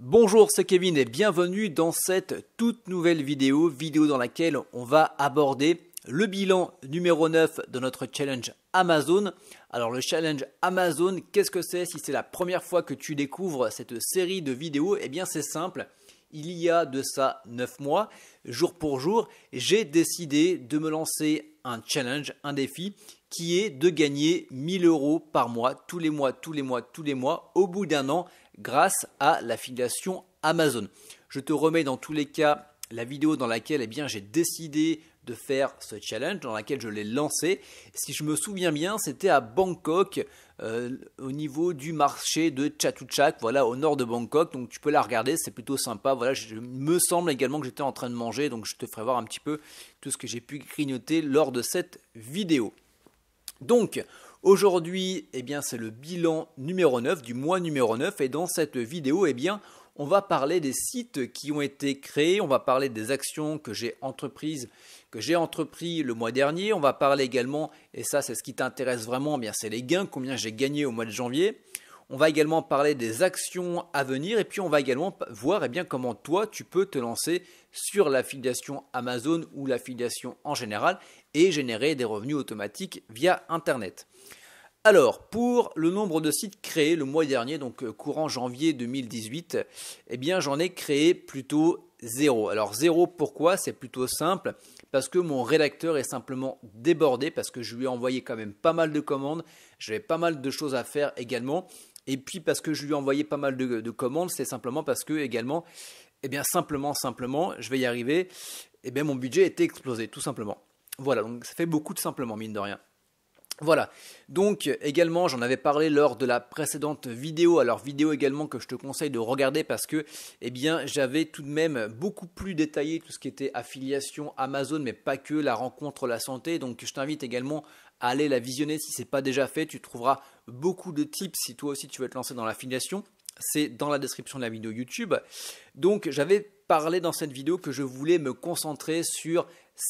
Bonjour, c'est Kevin et bienvenue dans cette toute nouvelle vidéo dans laquelle on va aborder le bilan numéro 9 de notre challenge Amazon. Alors le challenge Amazon, qu'est-ce que c'est? Si c'est la première fois que tu découvres cette série de vidéos, eh bien c'est simple. Il y a de ça 9 mois, jour pour jour, j'ai décidé de me lancer un challenge, un défi qui est de gagner 1000 € par mois, tous les mois, au bout d'un an, grâce à l'affiliation Amazon. Je te remets dans tous les cas la vidéo dans laquelle j'ai décidé de faire ce challenge, dans laquelle je l'ai lancé. Si je me souviens bien, c'était à Bangkok, au niveau du marché de Chatuchak, voilà, au nord de Bangkok. Donc tu peux la regarder, c'est plutôt sympa. Voilà, je me semble également que j'étais en train de manger, donc je te ferai voir un petit peu tout ce que j'ai pu grignoter lors de cette vidéo. Donc aujourd'hui, c'est le bilan numéro 9 du mois numéro 9 et dans cette vidéo, on va parler des sites qui ont été créés, on va parler des actions que j'ai entrepris le mois dernier, on va parler également, et ça c'est ce qui t'intéresse vraiment, c'est les gains, combien j'ai gagné au mois de janvier. On va également parler des actions à venir et puis on va également voir comment toi tu peux te lancer sur l'affiliation Amazon ou l'affiliation en général et générer des revenus automatiques via Internet. Alors, pour le nombre de sites créés le mois dernier, donc courant janvier 2018, j'en ai créé plutôt 0. Alors 0, pourquoi? C'est plutôt simple, parce que mon rédacteur est simplement débordé, parce que je lui ai envoyé quand même pas mal de commandes, j'avais pas mal de choses à faire également, et puis parce que je lui ai envoyé pas mal de commandes, c'est simplement parce que également, simplement, je vais y arriver, mon budget était explosé, tout simplement. Voilà, donc ça fait beaucoup de simplement, mine de rien. Voilà, donc également j'en avais parlé lors de la précédente vidéo, alors vidéo également que je te conseille de regarder parce que j'avais tout de même beaucoup plus détaillé tout ce qui était affiliation Amazon mais pas que, la rencontre, la santé, donc je t'invite également à aller la visionner si ce n'est pas déjà fait, tu trouveras beaucoup de tips si toi aussi tu veux te lancer dans l'affiliation, c'est dans la description de la vidéo YouTube. Donc j'avais parlé dans cette vidéo que je voulais me concentrer sur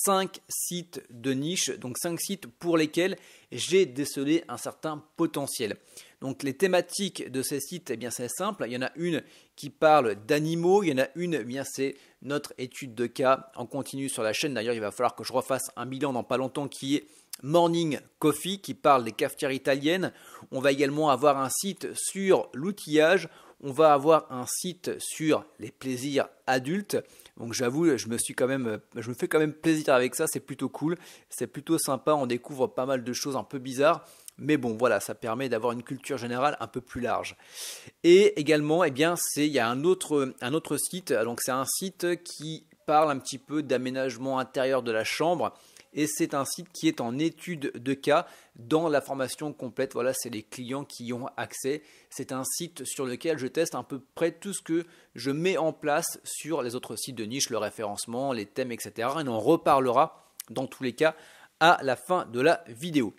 5 sites de niche, donc 5 sites pour lesquels j'ai décelé un certain potentiel. Donc les thématiques de ces sites, c'est simple, il y en a une qui parle d'animaux, il y en a une, c'est notre étude de cas en continu sur la chaîne. D'ailleurs, il va falloir que je refasse un bilan dans pas longtemps qui est Morning Coffee, qui parle des cafetières italiennes. On va également avoir un site sur l'outillage. On va avoir un site sur les plaisirs adultes. Donc j'avoue, je me fais quand même plaisir avec ça, c'est plutôt cool, c'est plutôt sympa, on découvre pas mal de choses un peu bizarres. Mais bon, voilà, ça permet d'avoir une culture générale un peu plus large. Et également, il y a un autre site. Donc c'est un site qui parle un petit peu d'aménagement intérieur de la chambre. Et c'est un site qui est en étude de cas dans la formation complète. Voilà, c'est les clients qui y ont accès. C'est un site sur lequel je teste à peu près tout ce que je mets en place sur les autres sites de niche, le référencement, les thèmes, etc. Et on en reparlera dans tous les cas à la fin de la vidéo.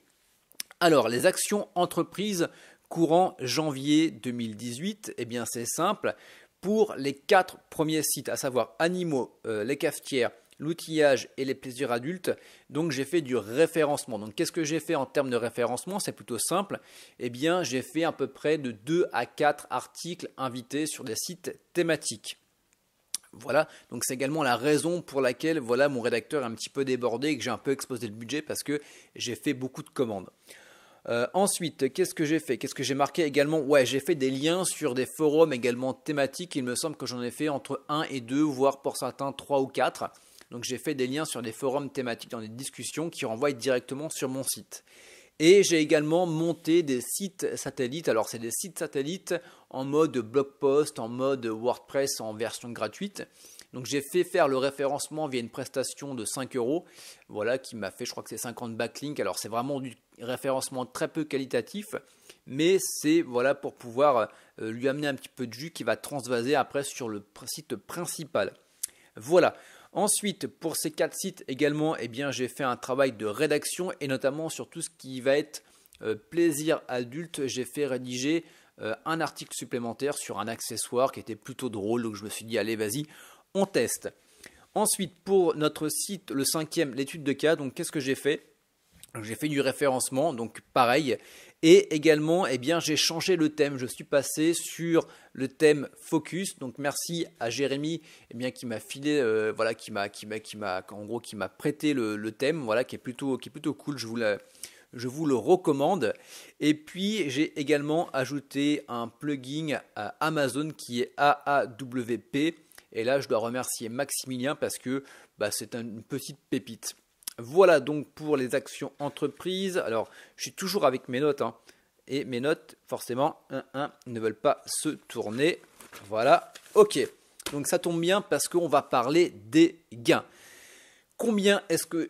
Alors, les actions entreprises courant janvier 2018, c'est simple. Pour les 4 premiers sites, à savoir animaux, les cafetières, l'outillage et les plaisirs adultes, donc j'ai fait du référencement. Donc qu'est-ce que j'ai fait en termes de référencement? C'est plutôt simple. J'ai fait à peu près de 2 à 4 articles invités sur des sites thématiques. Voilà, donc c'est également la raison pour laquelle mon rédacteur est un petit peu débordé et que j'ai un peu explosé le budget parce que j'ai fait beaucoup de commandes. Ensuite, qu'est-ce que j'ai fait? Qu'est-ce que j'ai marqué également? Ouais, j'ai fait des liens sur des forums également thématiques. Il me semble que j'en ai fait entre 1 et 2, voire pour certains 3 ou 4. Donc j'ai fait des liens sur des forums thématiques dans des discussions qui renvoient directement sur mon site. Et j'ai également monté des sites satellites. Alors c'est des sites satellites en mode blog post, en mode WordPress en version gratuite. Donc j'ai fait faire le référencement via une prestation de 5 €, voilà, qui m'a fait, je crois que c'est 50 backlinks. Alors c'est vraiment du référencement très peu qualitatif, mais c'est pour pouvoir lui amener un petit peu de jus qui va transvaser après sur le site principal. Voilà. Ensuite, pour ces 4 sites également, j'ai fait un travail de rédaction et notamment sur tout ce qui va être plaisir adulte. J'ai fait rédiger un article supplémentaire sur un accessoire qui était plutôt drôle. Donc je me suis dit, allez, vas-y, on teste. Ensuite, pour notre site, le 5e, l'étude de cas, donc qu'est-ce que j'ai fait? J'ai fait du référencement, donc pareil, Et également, eh bien, j'ai changé le thème. Je suis passé sur le thème Focus. Donc, merci à Jérémy, eh bien, qui m'a filé, voilà, en gros, qui m'a prêté le thème, voilà, qui est plutôt cool. Je vous le recommande. Et puis, j'ai également ajouté un plugin à Amazon qui est AAWP. Et là, je dois remercier Maximilien parce que c'est une petite pépite. Voilà donc pour les actions entreprises. Alors, je suis toujours avec mes notes. Et mes notes, forcément, ne veulent pas se tourner. Voilà, ok. Donc, ça tombe bien parce qu'on va parler des gains. Combien est-ce que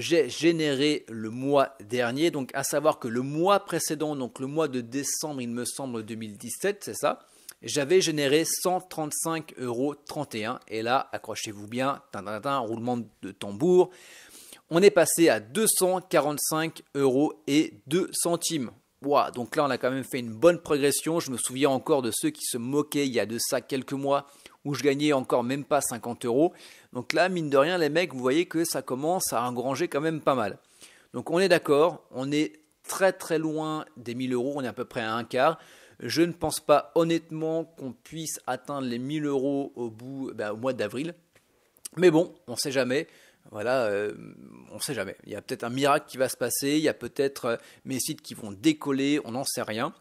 j'ai généré le mois dernier? Donc, à savoir que le mois précédent, donc le mois de décembre, il me semble 2017, c'est ça, j'avais généré 135,31 €. Et là, accrochez-vous bien, roulement de tambour, on est passé à 245,02 €. Wow, donc là, on a quand même fait une bonne progression. Je me souviens encore de ceux qui se moquaient il y a de ça quelques mois où je gagnais encore même pas 50 €. Donc là, mine de rien, les mecs, vous voyez que ça commence à engranger quand même pas mal. Donc on est d'accord, on est très très loin des 1000 €, on est à peu près à un quart. Je ne pense pas honnêtement qu'on puisse atteindre les 1000 € au mois d'avril. Mais bon, on ne sait jamais. Voilà, on ne sait jamais. Il y a peut-être un miracle qui va se passer, il y a peut-être mes sites qui vont décoller, on n'en sait rien.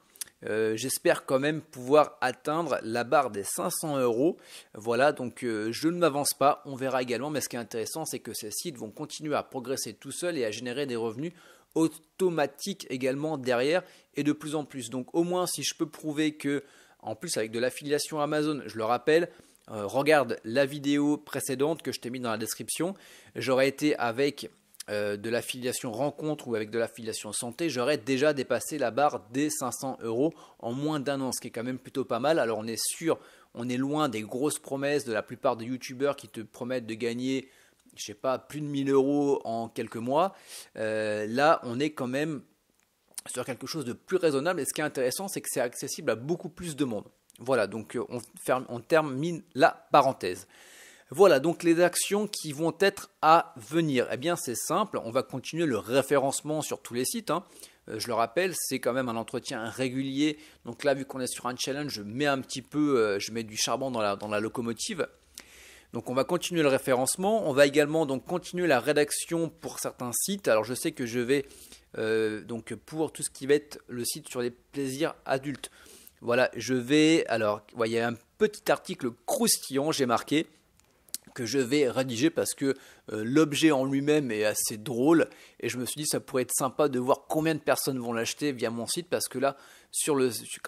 J'espère quand même pouvoir atteindre la barre des 500 €. Voilà, donc je ne m'avance pas, on verra également. Mais ce qui est intéressant, c'est que ces sites vont continuer à progresser tout seuls et à générer des revenus automatiques également derrière et de plus en plus. Donc au moins, si je peux prouver que, en plus avec de l'affiliation Amazon, je le rappelle, regarde la vidéo précédente que je t'ai mis dans la description. J'aurais été avec de l'affiliation rencontre ou avec de l'affiliation santé, j'aurais déjà dépassé la barre des 500 € en moins d'un an, ce qui est quand même plutôt pas mal. Alors on est sûr, on est loin des grosses promesses de la plupart des youtubeurs qui te promettent de gagner, je sais pas, plus de 1000 € en quelques mois. Là, on est quand même sur quelque chose de plus raisonnable. Et ce qui est intéressant, c'est que c'est accessible à beaucoup plus de monde. Voilà, donc on termine la parenthèse. Voilà, donc les actions qui vont être à venir. Eh bien, c'est simple, on va continuer le référencement sur tous les sites. Je le rappelle, c'est quand même un entretien régulier. Donc là, vu qu'on est sur un challenge, je mets un petit peu, je mets du charbon dans la locomotive. Donc on va continuer le référencement. On va également donc continuer la rédaction pour certains sites. Alors je sais que je vais, donc pour tout ce qui va être le site sur les plaisirs adultes. Voilà, je vais, alors, il y a un petit article croustillant, j'ai marqué, que je vais rédiger parce que l'objet en lui-même est assez drôle et je me suis dit ça pourrait être sympa de voir combien de personnes vont l'acheter via mon site parce que là, sur l'objet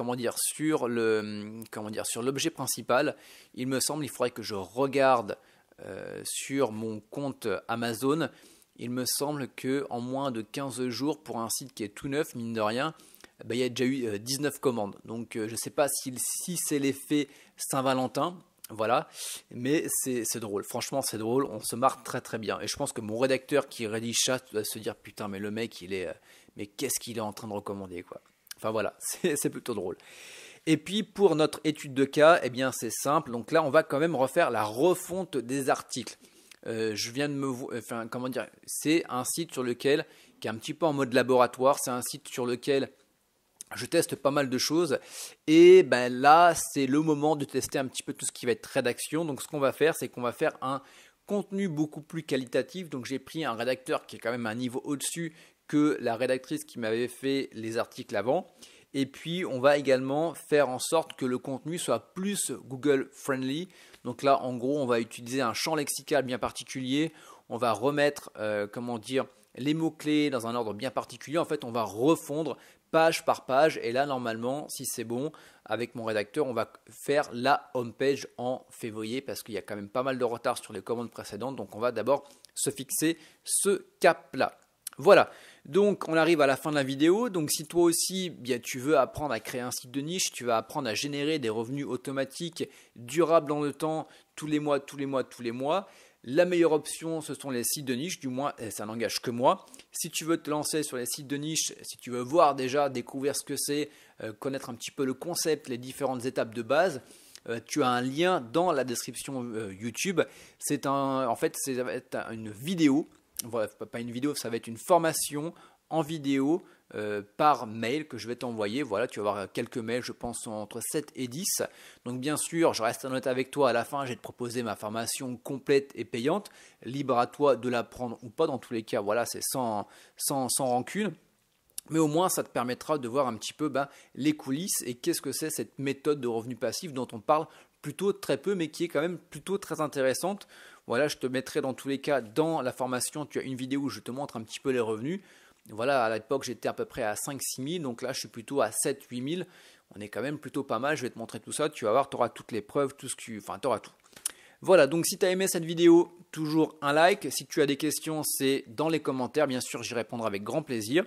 principal, il me semble, il faudrait que je regarde sur mon compte Amazon. Il me semble que en moins de 15 jours pour un site qui est tout neuf, mine de rien, il y a déjà eu 19 commandes. Donc je ne sais pas si c'est l'effet Saint-Valentin, voilà, mais c'est drôle. Franchement, c'est drôle. On se marre très très bien. Et je pense que mon rédacteur qui rédige ça doit se dire putain, mais le mec, mais qu'est-ce qu'il est en train de recommander, quoi. Enfin voilà, c'est plutôt drôle. Et puis pour notre étude de cas, eh bien c'est simple. Donc là, on va quand même refaire la refonte des articles. Je viens de c'est un site sur lequel, qui est un petit peu en mode laboratoire. C'est un site sur lequel je teste pas mal de choses et là c'est le moment de tester un petit peu tout ce qui va être rédaction. Donc ce qu'on va faire, c'est qu'on va faire un contenu beaucoup plus qualitatif. Donc j'ai pris un rédacteur qui est quand même un niveau au-dessus que la rédactrice qui m'avait fait les articles avant. Et puis on va également faire en sorte que le contenu soit plus Google friendly. Donc là en gros on va utiliser un champ lexical bien particulier. On va remettre les mots-clés dans un ordre bien particulier. En fait on va refondre page par page et là normalement si c'est bon avec mon rédacteur on va faire la homepage en février parce qu'il y a quand même pas mal de retard sur les commandes précédentes, donc on va d'abord se fixer ce cap là. Voilà, donc on arrive à la fin de la vidéo. Donc si toi aussi tu veux apprendre à créer un site de niche, tu vas apprendre à générer des revenus automatiques durables dans le temps, tous les mois, la meilleure option, ce sont les sites de niche, du moins ça n'engage que moi. Si tu veux te lancer sur les sites de niche, si tu veux voir déjà, découvrir ce que c'est, connaître un petit peu le concept, les différentes étapes de base, tu as un lien dans la description YouTube. Ça va être une vidéo, voilà, pas une vidéo, ça va être une formation en vidéo par mail que je vais t'envoyer. Voilà, tu vas avoir quelques mails, je pense entre 7 et 10. Donc bien sûr, je reste honnête avec toi, à la fin, je vais te proposer ma formation complète et payante. Libre à toi de la prendre ou pas, dans tous les cas, voilà, c'est sans rancune. Mais au moins, ça te permettra de voir un petit peu les coulisses et qu'est-ce que c'est cette méthode de revenu passif dont on parle plutôt très peu, mais qui est quand même plutôt très intéressante. Voilà, je te mettrai dans tous les cas dans la formation, tu as une vidéo où je te montre un petit peu les revenus. Voilà, à l'époque, j'étais à peu près à 5-6 000, donc là, je suis plutôt à 7-8 000. On est quand même plutôt pas mal, je vais te montrer tout ça, tu vas voir, tu auras toutes les preuves, tu auras tout. Voilà, donc si tu as aimé cette vidéo, toujours un like. Si tu as des questions, c'est dans les commentaires, bien sûr, j'y répondrai avec grand plaisir.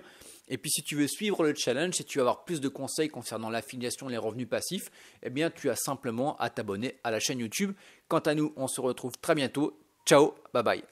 Et puis si tu veux suivre le challenge, si tu veux avoir plus de conseils concernant l'affiliation et les revenus passifs, eh bien tu as simplement à t'abonner à la chaîne YouTube. Quant à nous, on se retrouve très bientôt. Ciao, bye bye.